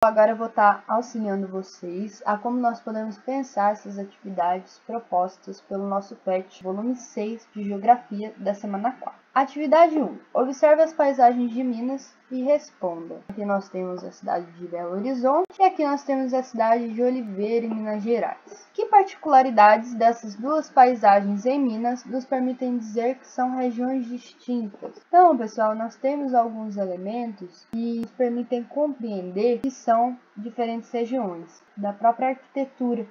Agora eu vou estar auxiliando vocês a como nós podemos pensar essas atividades propostas pelo nosso PET, volume 6 de Geografia da semana 4. Atividade 1. Observe as paisagens de Minas e responda. Aqui nós temos a cidade de Belo Horizonte e aqui nós temos a cidade de Oliveira, em Minas Gerais. Que particularidades dessas duas paisagens em Minas nos permitem dizer que são regiões distintas? Então, pessoal, nós temos alguns elementos que nos permitem compreender que são diferentes regiões da própria arquitetura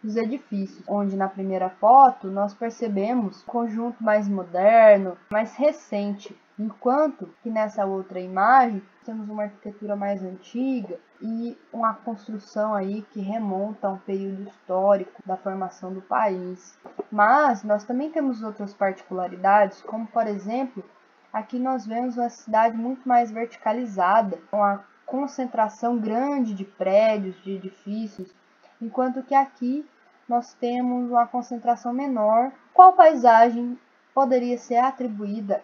dos edifícios, onde na primeira foto nós percebemos um conjunto mais moderno, mais recente, enquanto que nessa outra imagem temos uma arquitetura mais antiga e uma construção aí que remonta a um período histórico da formação do país. Mas nós também temos outras particularidades, como por exemplo, aqui nós vemos uma cidade muito mais verticalizada, com a concentração grande de prédios, de edifícios, enquanto que aqui nós temos uma concentração menor. Qual paisagem poderia ser atribuída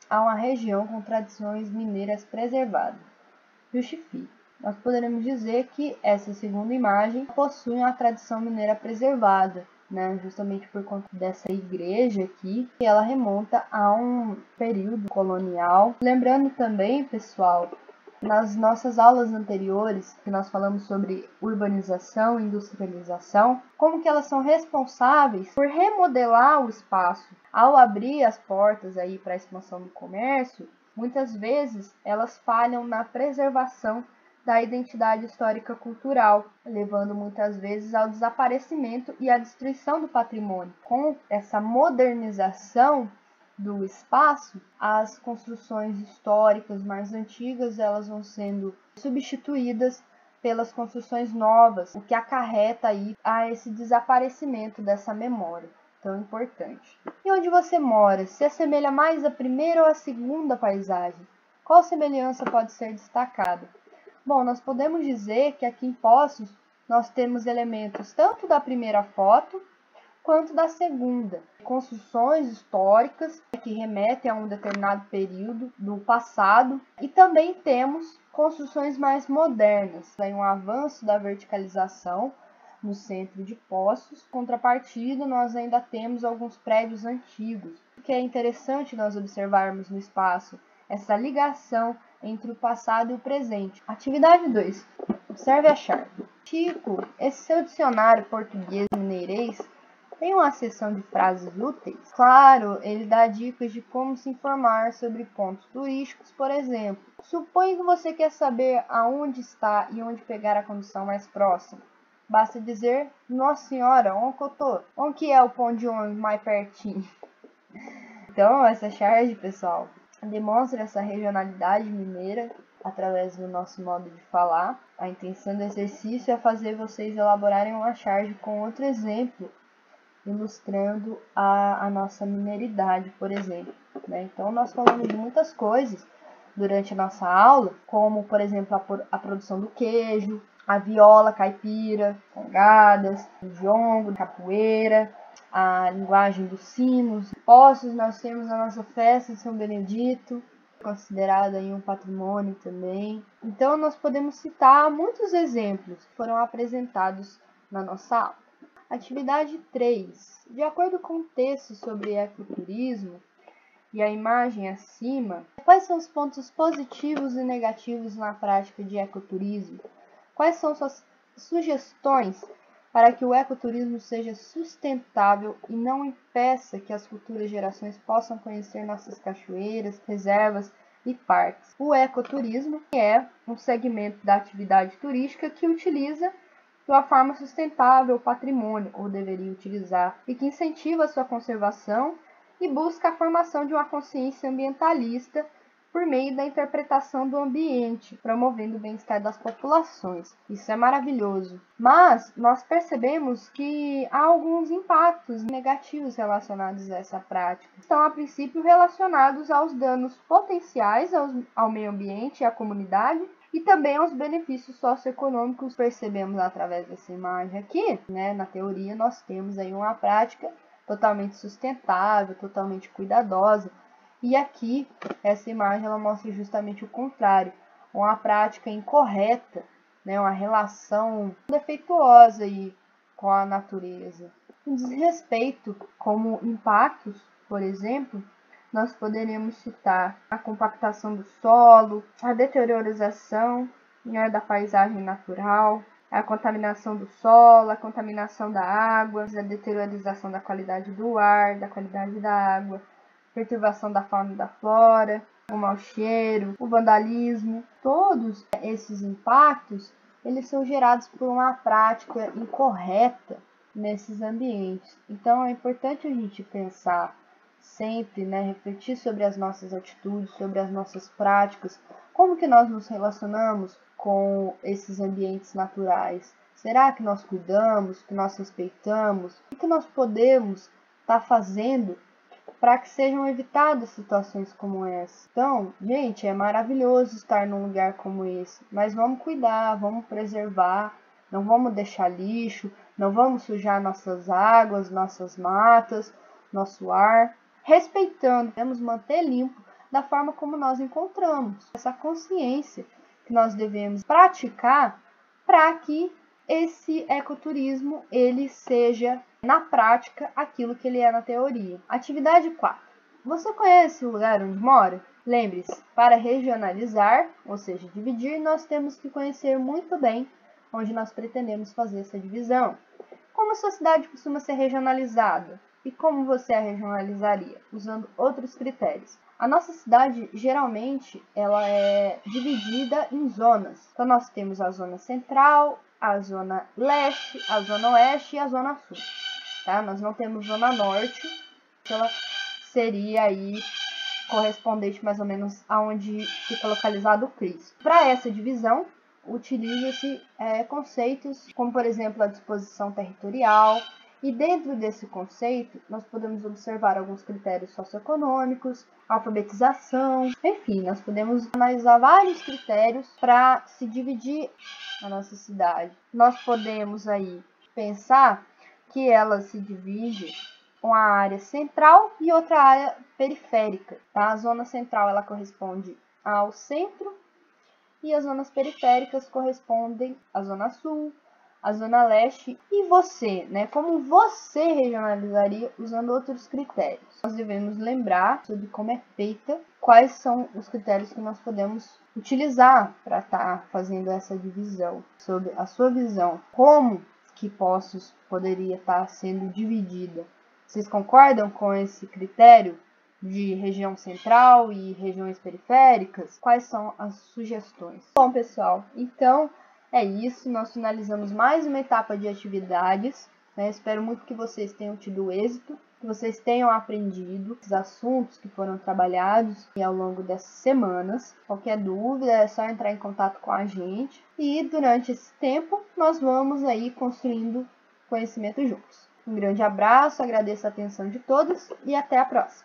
a uma região com tradições mineiras preservadas? Justifique. Nós poderemos dizer que essa segunda imagem possui uma tradição mineira preservada, justamente por conta dessa igreja aqui, que ela remonta a um período colonial. Lembrando também, pessoal, nas nossas aulas anteriores, que nós falamos sobre urbanização e industrialização, como que elas são responsáveis por remodelar o espaço. Ao abrir as portas aí para a expansão do comércio, muitas vezes elas falham na preservação da identidade histórica cultural, levando muitas vezes ao desaparecimento e à destruição do patrimônio. Com essa modernização do espaço, as construções históricas mais antigas elas vão sendo substituídas pelas construções novas, o que acarreta aí a esse desaparecimento dessa memória tão importante. E onde você mora, se assemelha mais à primeira ou à segunda paisagem? Qual semelhança pode ser destacada? Bom, nós podemos dizer que aqui em Poços nós temos elementos tanto da primeira foto quanto da segunda, construções históricas que remetem a um determinado período do passado, e também temos construções mais modernas, um avanço da verticalização no centro de Poços. Contrapartida, nós ainda temos alguns prédios antigos. O que é interessante nós observarmos no espaço, essa ligação entre o passado e o presente. Atividade 2. Observe a chave. Chico, esse seu dicionário português mineirês tem uma seção de frases úteis? Claro, ele dá dicas de como se informar sobre pontos turísticos, por exemplo. Suponha que você quer saber aonde está e onde pegar a condução mais próxima. Basta dizer, Nossa Senhora, onde eu tô? Onde que é o ponto de ônibus mais pertinho? Então, essa charge, pessoal, demonstra essa regionalidade mineira através do nosso modo de falar. A intenção do exercício é fazer vocês elaborarem uma charge com outro exemplo, ilustrando a nossa mineridade, por exemplo. Então, nós falamos de muitas coisas durante a nossa aula, como, por exemplo, a produção do queijo, a viola caipira, congadas, o jongo, capoeira, a linguagem dos sinos. Poços, nós temos a nossa festa de São Benedito, considerada aí um patrimônio também. Então, nós podemos citar muitos exemplos que foram apresentados na nossa aula. Atividade 3. De acordo com o texto sobre ecoturismo e a imagem acima, quais são os pontos positivos e negativos na prática de ecoturismo? Quais são suas sugestões para que o ecoturismo seja sustentável e não impeça que as futuras gerações possam conhecer nossas cachoeiras, reservas e parques? O ecoturismo é um segmento da atividade turística que utiliza de uma forma sustentável o patrimônio, ou deveria utilizar, e que incentiva a sua conservação e busca a formação de uma consciência ambientalista por meio da interpretação do ambiente, promovendo o bem-estar das populações. Isso é maravilhoso. Mas nós percebemos que há alguns impactos negativos relacionados a essa prática. Estão, a princípio, relacionados aos danos potenciais ao meio ambiente e à comunidade, e também aos benefícios socioeconômicos. Percebemos através dessa imagem aqui, na teoria nós temos aí uma prática totalmente sustentável, totalmente cuidadosa, e aqui essa imagem ela mostra justamente o contrário, uma prática incorreta, né, uma relação defeituosa aí com a natureza. Um desrespeito, como impactos, por exemplo, nós poderíamos citar a compactação do solo, a deteriorização, né, da paisagem natural, a contaminação do solo, a contaminação da água, a deteriorização da qualidade do ar, da qualidade da água, perturbação da fauna e da flora, o mau cheiro, o vandalismo. Todos esses impactos, eles são gerados por uma prática incorreta nesses ambientes. Então é importante a gente pensar sempre, né, refletir sobre as nossas atitudes, sobre as nossas práticas, como que nós nos relacionamos com esses ambientes naturais. Será que nós cuidamos, que nós respeitamos? O que nós podemos estar fazendo para que sejam evitadas situações como essa? Então, gente, é maravilhoso estar num lugar como esse, mas vamos cuidar, vamos preservar, não vamos deixar lixo, não vamos sujar nossas águas, nossas matas, nosso ar. Respeitando, devemos manter limpo da forma como nós encontramos. Essa consciência que nós devemos praticar para que esse ecoturismo ele seja na prática aquilo que ele é na teoria. Atividade 4. Você conhece o lugar onde mora? Lembre-se, para regionalizar, ou seja, dividir, nós temos que conhecer muito bem onde nós pretendemos fazer essa divisão. Como a sua cidade costuma ser regionalizada? E como você a regionalizaria? Usando outros critérios. A nossa cidade, geralmente, ela é dividida em zonas. Então, nós temos a zona central, a zona leste, a zona oeste e a zona sul. Tá? Nós não temos zona norte, ela seria aí correspondente mais ou menos aonde fica localizado o Cristo. Para essa divisão, utiliza-se conceitos como, por exemplo, a disposição territorial. E dentro desse conceito, nós podemos observar alguns critérios socioeconômicos, alfabetização, enfim, nós podemos analisar vários critérios para se dividir a nossa cidade. Nós podemos aí pensar que ela se divide uma área central e outra área periférica. Tá? A zona central ela corresponde ao centro e as zonas periféricas correspondem à zona sul, a zona leste. E você, né? Como você regionalizaria usando outros critérios? Nós devemos lembrar sobre como é feita, quais são os critérios que nós podemos utilizar para estar fazendo essa divisão. Sobre a sua visão, como que Poços poderia estar sendo dividida? Vocês concordam com esse critério de região central e regiões periféricas? Quais são as sugestões? Bom, pessoal, então é isso, nós finalizamos mais uma etapa de atividades, né? Espero muito que vocês tenham tido êxito, que vocês tenham aprendido os assuntos que foram trabalhados ao longo dessas semanas. Qualquer dúvida é só entrar em contato com a gente e durante esse tempo nós vamos aí construindo conhecimento juntos. Um grande abraço, agradeço a atenção de todos e até a próxima!